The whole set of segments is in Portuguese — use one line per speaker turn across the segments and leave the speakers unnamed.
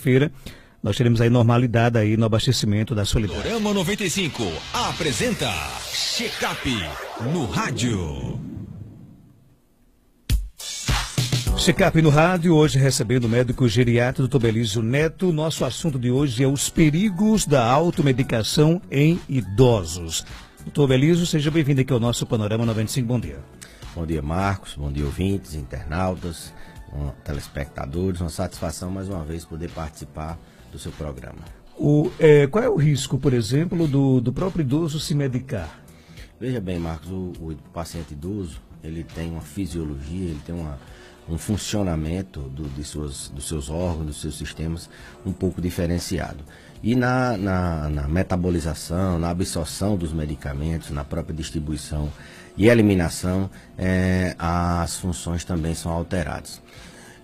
quarta-feira, nós teremos aí normalidade aí no abastecimento da Solidária.
Panorama 95 apresenta Check-up no rádio.
Check-up no rádio, hoje recebendo o médico geriatra Dr. Belísio Neto. Nosso assunto de hoje é os perigos da automedicação em idosos. Dr. Belísio, seja bem-vindo aqui ao nosso Panorama 95, bom dia.
Bom dia, Marcos, bom dia, ouvintes, internautas, telespectadores. Uma satisfação mais uma vez poder participar do seu programa.
Qual é o risco, por exemplo, do próprio idoso se medicar?
Veja bem, Marcos, o paciente idoso, ele tem uma fisiologia, ele tem um funcionamento dos seus órgãos, dos seus sistemas um pouco diferenciado. E na metabolização, na absorção dos medicamentos, na própria distribuição e eliminação, as funções também são alteradas.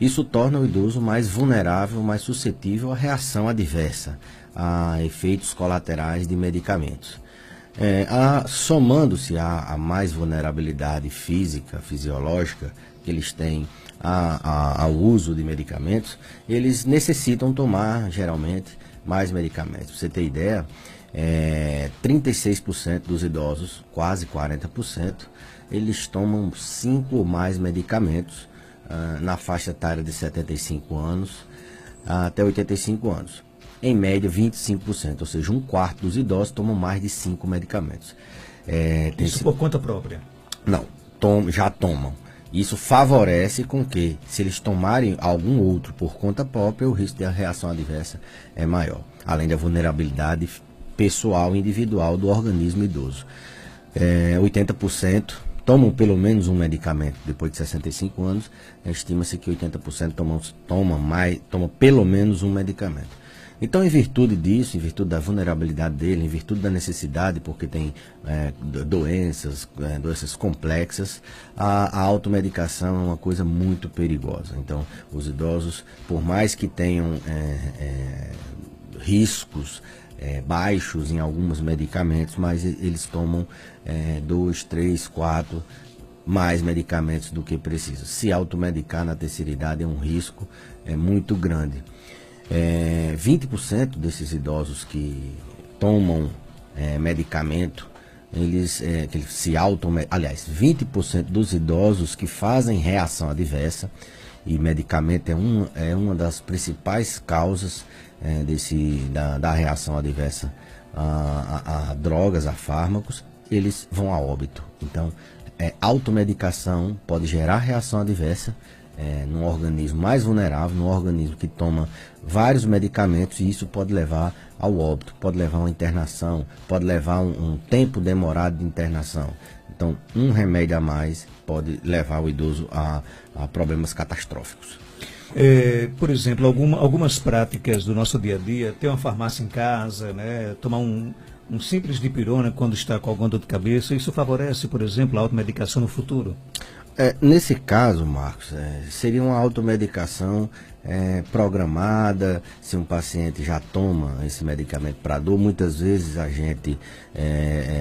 Isso torna o idoso mais vulnerável, mais suscetível à reação adversa, a efeitos colaterais de medicamentos. Somando-se a mais vulnerabilidade física, fisiológica que eles têm ao uso de medicamentos, eles necessitam tomar, geralmente, mais medicamentos. Para você ter ideia, 36% dos idosos, quase 40%, eles tomam 5 ou mais medicamentos na faixa etária de 75 anos até 85 anos. Em média, 25%, ou seja, um quarto dos idosos tomam mais de 5 medicamentos.
Isso por conta própria?
Não, já tomam. Isso favorece com que, se eles tomarem algum outro por conta própria, o risco de reação adversa é maior, além da vulnerabilidade pessoal e individual do organismo idoso. 80% tomam pelo menos um medicamento depois de 65 anos, estima-se que 80% tomam pelo menos um medicamento. Então, em virtude disso, em virtude da vulnerabilidade dele, em virtude da necessidade, porque tem doenças complexas, a automedicação é uma coisa muito perigosa. Então, os idosos, por mais que tenham riscos baixos em alguns medicamentos, mas eles tomam 2, 3, 4 mais medicamentos do que precisa. Se automedicar na terceira idade é um risco muito grande. 20% desses idosos que tomam medicamento, eles se automedicam. Aliás, 20% dos idosos que fazem reação adversa, e medicamento é uma das principais causas da reação adversa a drogas, a fármacos, eles vão a óbito. Então, automedicação pode gerar reação adversa num organismo mais vulnerável, num organismo que toma vários medicamentos, e isso pode levar ao óbito, pode levar a uma internação, pode levar um tempo demorado de internação. Então, um remédio a mais pode levar o idoso a problemas catastróficos.
Por exemplo, algumas práticas do nosso dia a dia, ter uma farmácia em casa, né, tomar um simples dipirona quando está com alguma dor de cabeça, isso favorece, por exemplo, a automedicação no futuro?
Nesse caso, Marcos, seria uma automedicação programada. Se um paciente já toma esse medicamento para dor, muitas vezes a gente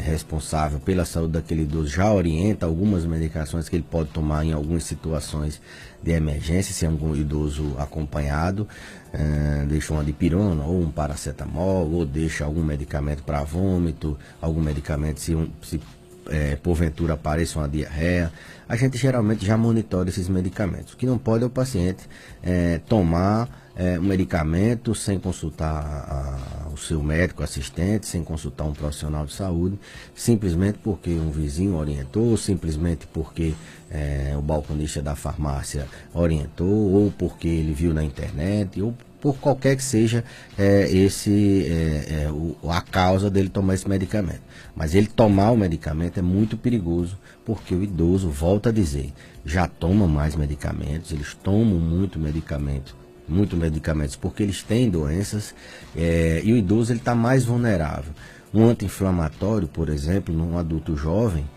responsável pela saúde daquele idoso já orienta algumas medicações que ele pode tomar em algumas situações de emergência, se é um idoso acompanhado, deixa uma dipirona ou um paracetamol, ou deixa algum medicamento para vômito, algum medicamento se porventura apareça uma diarreia. A gente geralmente já monitora esses medicamentos. O que não pode é o paciente tomar um medicamento sem consultar o seu médico assistente, sem consultar um profissional de saúde, simplesmente porque um vizinho orientou, simplesmente porque o balconista da farmácia orientou, ou porque ele viu na internet, ou por qualquer que seja a causa dele tomar esse medicamento. Mas ele tomar o medicamento é muito perigoso, porque o idoso, volta a dizer, já toma mais medicamentos, eles tomam muitos medicamentos porque eles têm doenças, e o idoso está mais vulnerável. Um anti-inflamatório, por exemplo, num adulto jovem,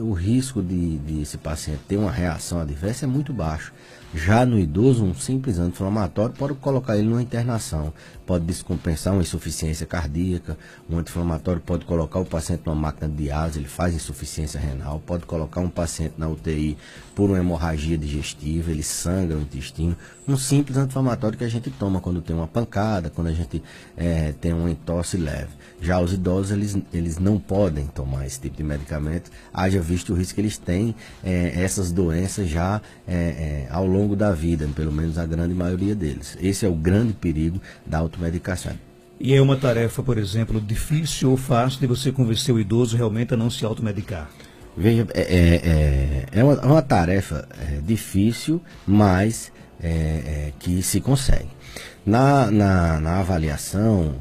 o risco de esse paciente ter uma reação adversa é muito baixo. Já no idoso, um simples anti-inflamatório pode colocar ele numa internação, pode descompensar uma insuficiência cardíaca, um anti-inflamatório pode colocar o paciente numa máquina de diálise, ele faz insuficiência renal, pode colocar um paciente na UTI por uma hemorragia digestiva, ele sangra o intestino. Um simples anti-inflamatório que a gente toma quando tem uma pancada, quando a gente tem uma entorse leve. Já os idosos, eles não podem tomar esse tipo de medicamento, haja visto o risco que eles têm essas doenças já ao longo da vida, pelo menos a grande maioria deles. Esse é o grande perigo da automedicação.
E é uma tarefa, por exemplo, difícil ou fácil de você convencer o idoso realmente a não se automedicar?
Veja, é uma tarefa difícil, mas que se consegue. Na avaliação,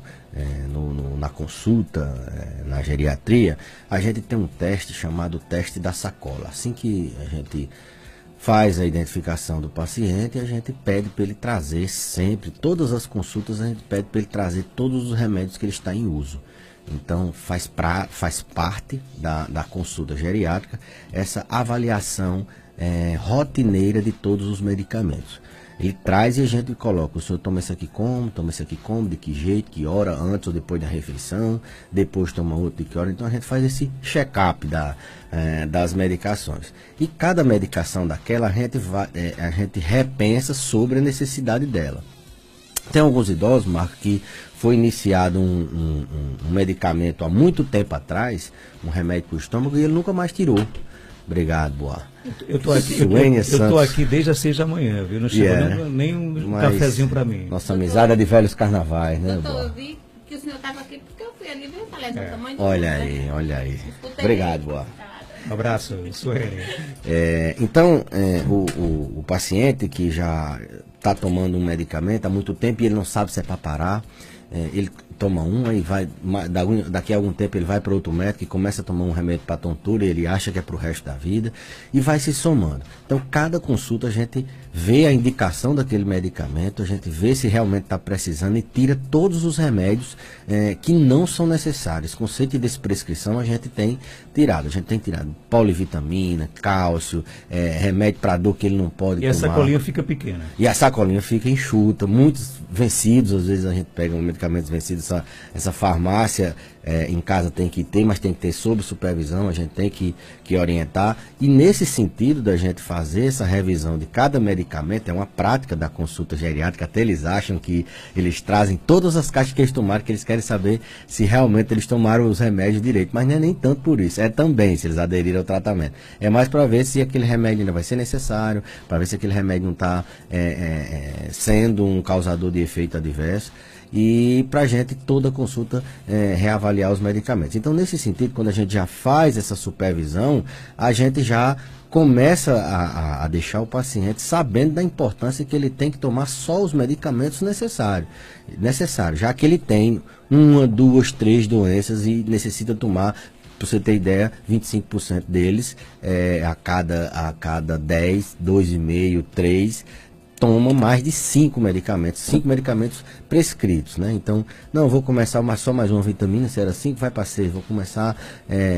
na consulta, na geriatria, a gente tem um teste chamado teste da sacola. Assim que a gente faz a identificação do paciente, a gente pede para ele trazer sempre, todas as consultas a gente pede para ele trazer todos os remédios que ele está em uso. Então faz parte da consulta geriátrica essa avaliação rotineira de todos os medicamentos. Ele traz e a gente coloca, o senhor toma isso aqui como, de que jeito, que hora, antes ou depois da refeição, depois toma outro, de que hora. Então a gente faz esse check-up das medicações. E cada medicação daquela a gente repensa sobre a necessidade dela. Tem alguns idosos, Marco, que foi iniciado um medicamento há muito tempo atrás, um remédio para o estômago, e ele nunca mais tirou. Obrigado, Boa.
Eu estou aqui desde as 6 da manhã, viu? Não chegou nem um cafezinho para mim.
Nossa amizade é de velhos carnavais, né, Boa?
Eu vi que o senhor estava aqui porque eu fui ali ver o tamanho do
Olha aí. Obrigado, Boa.
Um abraço, Sueli.
Então, o paciente que já está tomando um medicamento há muito tempo e ele não sabe se é para parar, ele toma aí daqui a algum tempo ele vai para outro médico e começa a tomar um remédio para tontura, e ele acha que é para o resto da vida e vai se somando. Então, cada consulta a gente vê a indicação daquele medicamento, a gente vê se realmente está precisando e tira todos os remédios que não são necessários. Conceito de desprescrição a gente tem tirado. A gente tem tirado polivitamina, cálcio, remédio para dor que ele não pode tomar.
E a sacolinha fica pequena.
E a sacolinha fica enxuta, muitos vencidos, às vezes a gente pega medicamentos vencidos, essa farmácia em casa tem que ter, mas tem que ter sob supervisão, a gente tem que orientar. E nesse sentido da gente fazer essa revisão de cada medicamento, é uma prática da consulta geriátrica, até eles acham que eles trazem todas as caixas que eles tomaram, que eles querem saber se realmente eles tomaram os remédios direito, mas não é nem tanto por isso, é também se eles aderiram ao tratamento. É mais para ver se aquele remédio ainda vai ser necessário, para ver se aquele remédio não está sendo um causador de efeito adverso. E para a gente, toda consulta, reavaliar os medicamentos. Então, nesse sentido, quando a gente já faz essa supervisão, a gente já começa a deixar o paciente sabendo da importância que ele tem que tomar só os medicamentos necessários, já que ele tem 1, 2, 3 doenças e necessita tomar, para você ter ideia, 25% deles, a cada 10, 2,5, 3, toma mais de 5 medicamentos prescritos, né? Então, não, vou começar só mais uma vitamina, se era 5, vai para 6, vou começar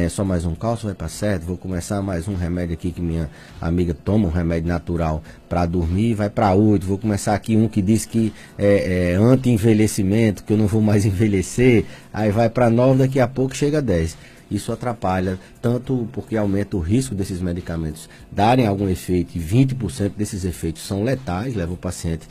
só mais um cálcio, vai para 7, vou começar mais um remédio aqui que minha amiga toma, um remédio natural para dormir, vai para 8, vou começar aqui um que diz que é anti-envelhecimento, que eu não vou mais envelhecer, aí vai para 9, daqui a pouco chega a 10. Isso atrapalha, tanto porque aumenta o risco desses medicamentos darem algum efeito, e 20% desses efeitos são letais, levam o paciente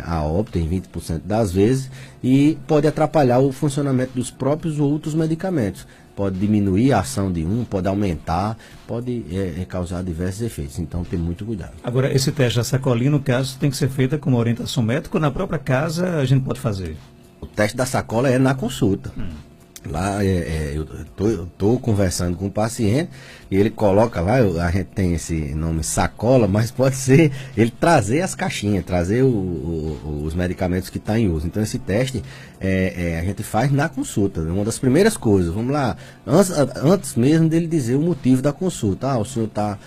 a óbito em 20% das vezes, e pode atrapalhar o funcionamento dos próprios outros medicamentos. Pode diminuir a ação de um, pode aumentar, pode causar diversos efeitos. Então, tem muito cuidado. Agora,
esse teste da sacolinha, no caso, tem que ser feita com uma orientação médica ou na própria casa a gente pode fazer?
O teste da sacola é na consulta. Lá eu estou conversando com o paciente e ele coloca lá, a gente tem esse nome sacola, mas pode ser ele trazer as caixinhas, trazer os medicamentos que estão em uso. Então esse teste a gente faz na consulta, uma das primeiras coisas. Vamos lá, antes mesmo dele dizer o motivo da consulta. O senhor está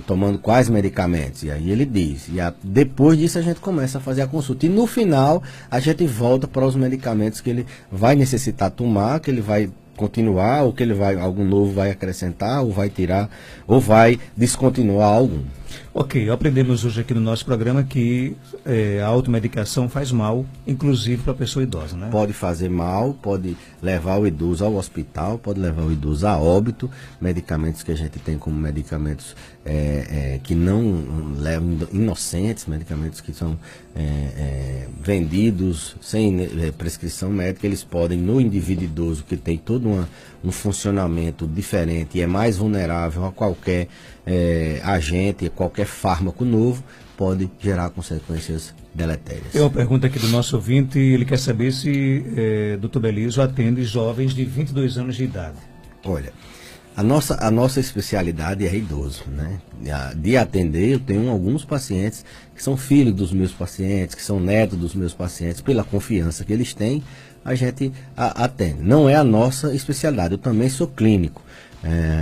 tomando quais medicamentos? E aí ele diz. Depois disso a gente começa a fazer a consulta. E no final a gente volta para os medicamentos que ele vai necessitar tomar, que ele vai continuar, ou que ele vai, algum novo vai acrescentar, ou vai tirar, ou vai descontinuar algum.
Ok, aprendemos hoje aqui no nosso programa que a automedicação faz mal, inclusive para a pessoa idosa, né?
Pode fazer mal, pode levar o idoso ao hospital, pode levar o idoso a óbito. Medicamentos que a gente tem como medicamentos que não levam inocentes, medicamentos que são vendidos sem prescrição médica, eles podem, no indivíduo idoso que tem todo um funcionamento diferente e é mais vulnerável a qualquer agente, a qualquer fármaco novo, pode gerar consequências deletérias.
Tem uma pergunta aqui do nosso ouvinte, ele quer saber se Dr. Belizzo atende jovens de 22 anos de idade.
Olha, a nossa especialidade é idoso, né? De atender, eu tenho alguns pacientes que são filhos dos meus pacientes, que são netos dos meus pacientes, pela confiança que eles têm, a gente atende. Não é a nossa especialidade, eu também sou clínico.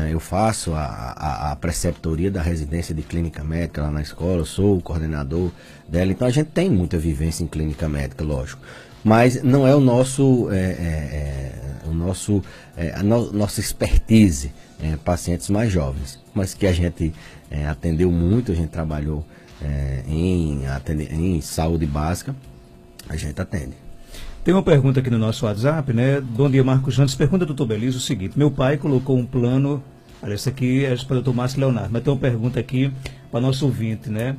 Eu faço a preceptoria da residência de clínica médica lá na escola, eu sou o coordenador dela, então a gente tem muita vivência em clínica médica, lógico. Mas não é o nossa expertise, pacientes mais jovens, mas que a gente atendeu muito, a gente trabalhou em saúde básica, a gente atende.
Tem uma pergunta aqui no nosso WhatsApp, né? Bom dia, Marcos Jantes. Pergunta do Dr. Belizzo o seguinte: meu pai colocou um plano. Olha, essa aqui é para o Dr. Márcio Leonardo, mas tem uma pergunta aqui para nosso ouvinte, né?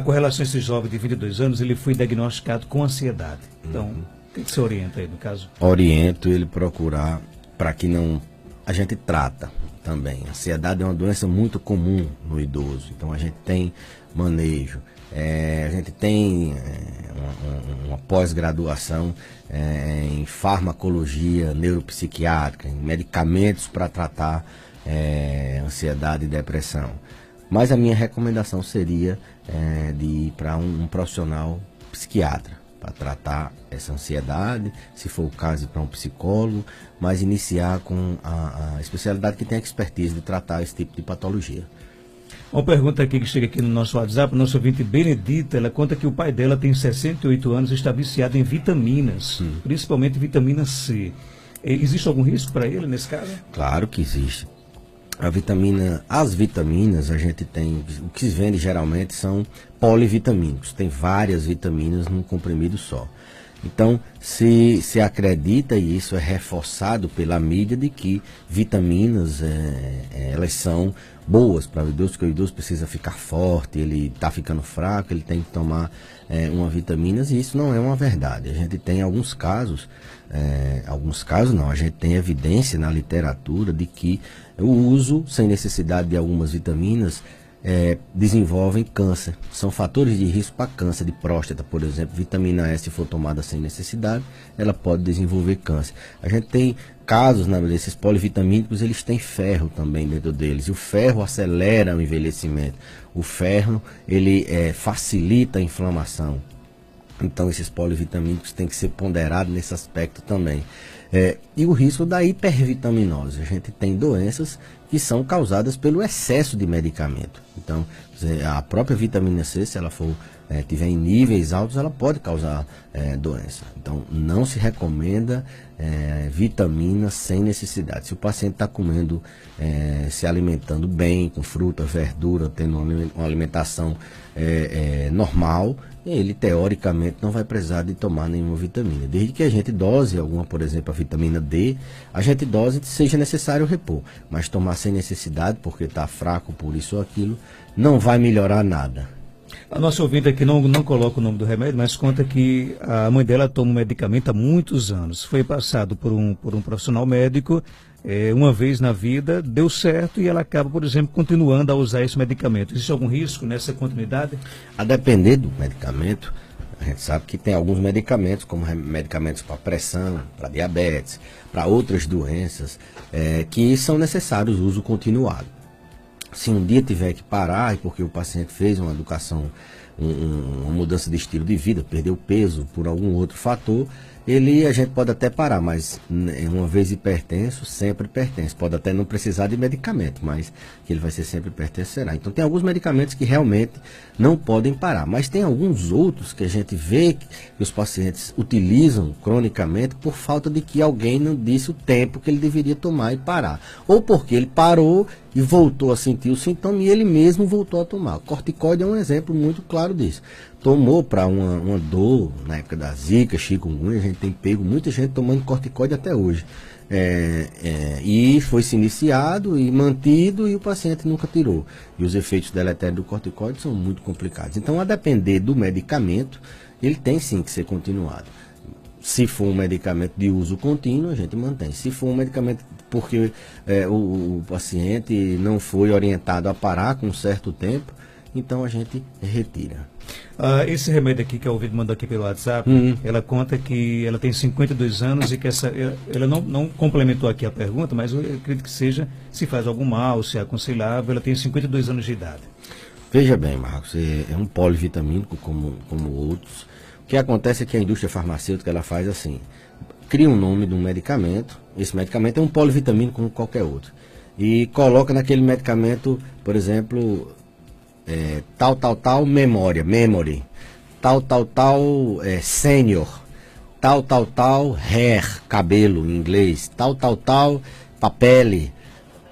Com relação a esse jovem de 22 anos, ele foi diagnosticado com ansiedade. Então, o que você orienta aí no caso?
Oriento ele procurar, para que não. A gente trata também. A ansiedade é uma doença muito comum no idoso, então a gente tem manejo. A gente tem uma pós-graduação em farmacologia neuropsiquiátrica, em medicamentos para tratar ansiedade e depressão. Mas a minha recomendação seria de ir para um profissional psiquiatra para tratar essa ansiedade, se for o caso, ir para um psicólogo, mas iniciar com a especialidade que tem a expertise de tratar esse tipo de patologia.
Uma pergunta aqui que chega aqui no nosso WhatsApp, nosso ouvinte Benedita, ela conta que o pai dela tem 68 anos e está viciado em vitaminas, principalmente vitamina C. Existe algum risco para ele nesse caso?
Claro que existe. As vitaminas a gente tem, o que se vende geralmente são polivitamínicos, tem várias vitaminas num comprimido só. Então, se acredita, e isso é reforçado pela mídia, de que vitaminas, elas são boas para o idoso, porque o idoso precisa ficar forte, ele está ficando fraco, ele tem que tomar uma vitaminas, e isso não é uma verdade. A gente tem alguns casos não, a gente tem evidência na literatura de que o uso sem necessidade de algumas vitaminas desenvolvem câncer. São fatores de risco para câncer de próstata, por exemplo. Vitamina E, se for tomada sem necessidade, ela pode desenvolver câncer. A gente tem casos desses polivitamínicos, eles têm ferro também dentro deles. E o ferro acelera o envelhecimento. O ferro, ele facilita a inflamação. Então, esses polivitamínicos têm que ser ponderados nesse aspecto também. E o risco da hipervitaminose. A gente tem doenças que são causadas pelo excesso de medicamento. Então, a própria vitamina C, se ela tiver em níveis altos, ela pode causar doença. Então, não se recomenda vitamina sem necessidade. Se o paciente está comendo, se alimentando bem, com fruta, verdura, tendo uma alimentação normal, ele teoricamente não vai precisar de tomar nenhuma vitamina. Desde que a gente dose alguma, por exemplo, a vitamina D, a gente dose seja necessário repor. Mas tomar sem necessidade, porque está fraco por isso ou aquilo, não vai melhorar nada.
A nossa ouvinte aqui não coloca o nome do remédio, mas conta que a mãe dela toma um medicamento há muitos anos. Foi passado por um profissional médico uma vez na vida, deu certo e ela acaba, por exemplo, continuando a usar esse medicamento. Existe algum risco nessa continuidade?
A depender do medicamento, a gente sabe que tem alguns medicamentos, como medicamentos para pressão, para diabetes, para outras doenças, que são necessários o uso continuado. Se um dia tiver que parar, porque o paciente fez uma educação uma mudança de estilo de vida, perdeu peso por algum outro fator, a gente pode até parar, mas uma vez hipertenso, sempre hipertenso. Pode até não precisar de medicamento, mas que ele vai ser sempre hipertenso será. Então tem alguns medicamentos que realmente não podem parar, mas tem alguns outros que a gente vê que os pacientes utilizam cronicamente por falta de que alguém não disse o tempo que ele deveria tomar e parar. Ou porque ele parou e voltou a sentir o sintoma e ele mesmo voltou a tomar. O corticoide é um exemplo muito claro disso. Tomou para uma dor, na época da zika, chikungunya, a gente tem pego muita gente tomando corticoide até hoje. E foi se iniciado e mantido e o paciente nunca tirou. E os efeitos deletérios do corticoide são muito complicados. Então, a depender do medicamento, ele tem sim que ser continuado. Se for um medicamento de uso contínuo, a gente mantém. Se for um medicamento porque o paciente não foi orientado a parar com um certo tempo, então a gente retira.
Esse remédio aqui que a ouvinte mandou aqui pelo WhatsApp, ela conta que ela tem 52 anos e que ela não complementou aqui a pergunta, mas eu acredito que seja se faz algum mal, se é aconselhável. Ela tem 52 anos de idade.
Veja bem, Marcos, é um polivitamínico como outros. O que acontece é que a indústria farmacêutica ela faz assim, cria um nome de um medicamento, esse medicamento é um polivitamínico como qualquer outro, e coloca naquele medicamento, por exemplo, tal, memory, tal, senior, tal, hair, cabelo em inglês, tal, papele.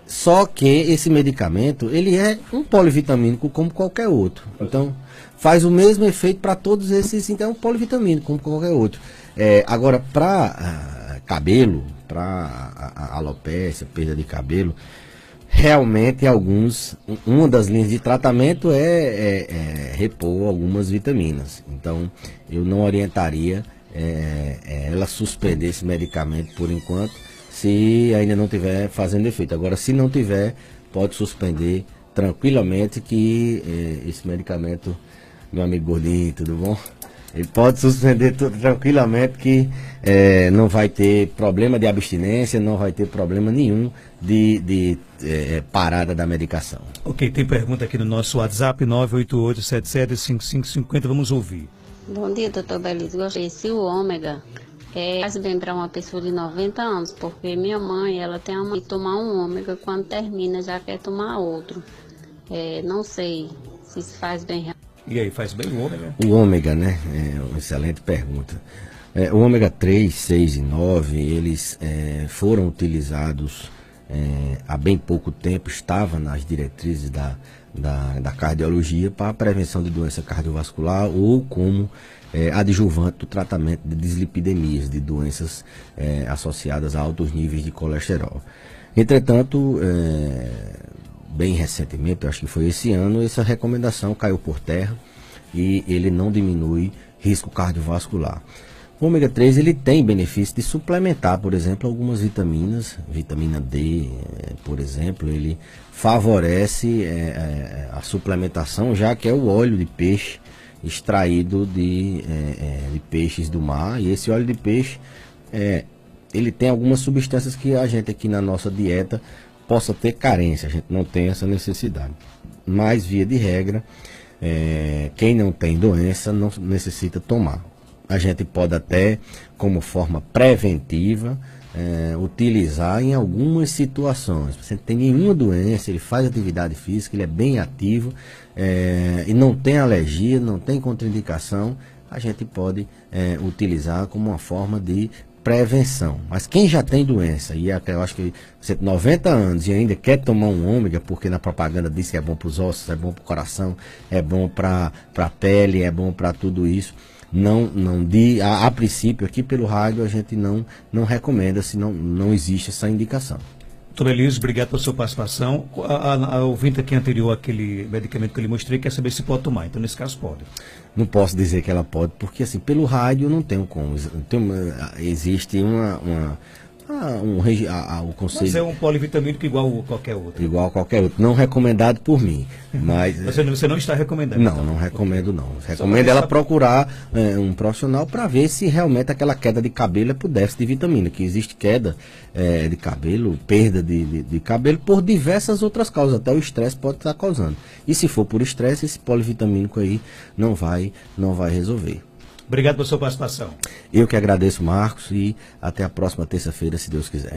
Só que esse medicamento, ele é um polivitamínico como qualquer outro. Então, faz o mesmo efeito para todos esses, então é um polivitamínico como qualquer outro. Agora, para cabelo, para alopécia, perda de cabelo, realmente uma das linhas de tratamento é repor algumas vitaminas. Então, eu não orientaria ela suspender esse medicamento por enquanto, se ainda não estiver fazendo efeito. Agora, se não tiver, pode suspender tranquilamente que esse medicamento, meu amigo gordinho, tudo bom? Ele pode suspender tudo tranquilamente que não vai ter problema de abstinência, não vai ter problema nenhum de parada da medicação.
Ok, tem pergunta aqui no nosso WhatsApp, 988775550, vamos ouvir.
Bom dia, doutor Belísio. Gostei. Se o ômega faz bem para uma pessoa de 90 anos, porque minha mãe, ela tem a mãe de tomar um ômega, quando termina já quer tomar outro. Não sei se isso faz bem.
E aí, faz bem o ômega?
O ômega, né? É uma excelente pergunta. O ômega 3, 6 e 9, eles foram utilizados há bem pouco tempo, estava nas diretrizes da cardiologia para a prevenção de doença cardiovascular ou como adjuvante do tratamento de dislipidemias, de doenças associadas a altos níveis de colesterol. Entretanto, bem recentemente, eu acho que foi esse ano, essa recomendação caiu por terra e ele não diminui risco cardiovascular. O ômega 3 ele tem benefício de suplementar, por exemplo, algumas vitaminas, vitamina D, por exemplo, ele favorece a suplementação, já que é o óleo de peixe extraído de peixes do mar, e esse óleo de peixe ele tem algumas substâncias que a gente aqui na nossa dieta possa ter carência, a gente não tem essa necessidade. Mas, via de regra, quem não tem doença não necessita tomar. A gente pode até, como forma preventiva, utilizar em algumas situações. Se você não tem nenhuma doença, ele faz atividade física, ele é bem ativo, e não tem alergia, não tem contraindicação, a gente pode utilizar como uma forma de prevenção. Mas quem já tem doença, e eu acho que você tem 90 anos e ainda quer tomar um ômega, porque na propaganda diz que é bom para os ossos, é bom para o coração, é bom para a pele, é bom para tudo isso, a princípio aqui pelo rádio a gente não recomenda, se não existe essa indicação.
Doutor Belísio, obrigado pela sua participação. A ouvinte aqui anterior àquele medicamento que eu lhe mostrei quer saber se pode tomar, então nesse caso pode.
Não posso dizer que ela pode, porque assim, pelo rádio não tenho como. Existe o conselho.
Mas é um polivitamínico igual a qualquer outro.
Igual a qualquer outro. Não recomendado por mim. Mas
Você não está recomendando?
não,
então?
não recomendo não. Recomendo ela procurar um profissional para ver se realmente aquela queda de cabelo é por déficit de vitamina, que existe queda de cabelo, perda de cabelo por diversas outras causas, até o estresse pode estar causando. E se for por estresse, esse polivitamínico aí não vai resolver.
Obrigado pela sua participação.
Eu que agradeço, Marcos, e até a próxima terça-feira, se Deus quiser.